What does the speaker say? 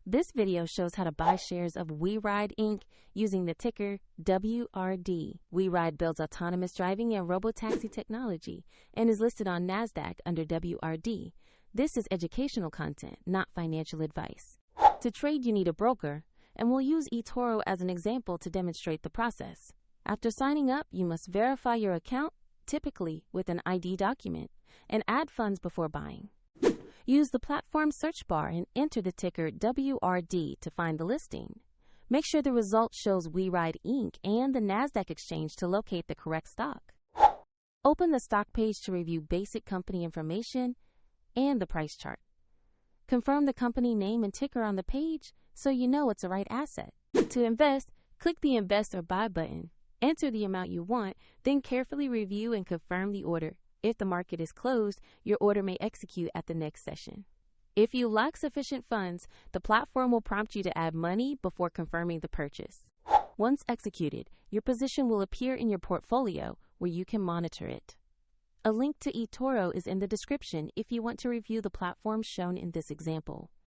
This video shows how to buy shares of WeRide Inc. using the ticker WRD. WeRide builds autonomous driving and robotaxi technology and is listed on NASDAQ under WRD. This is educational content, not financial advice. To trade, you need a broker, and we'll use eToro as an example to demonstrate the process. After signing up, you must verify your account, typically with an ID document, and add funds before buying. Use the platform search bar and enter the ticker WRD to find the listing. Make sure the result shows WeRide Inc. and the NASDAQ exchange to locate the correct stock. Open the stock page to review basic company information and the price chart. Confirm the company name and ticker on the page so you know it's the right asset. To invest, click the Invest or Buy button. Enter the amount you want, then carefully review and confirm the order. If the market is closed, your order may execute at the next session. If you lack sufficient funds, the platform will prompt you to add money before confirming the purchase. Once executed, your position will appear in your portfolio where you can monitor it. A link to eToro is in the description if you want to review the platform shown in this example.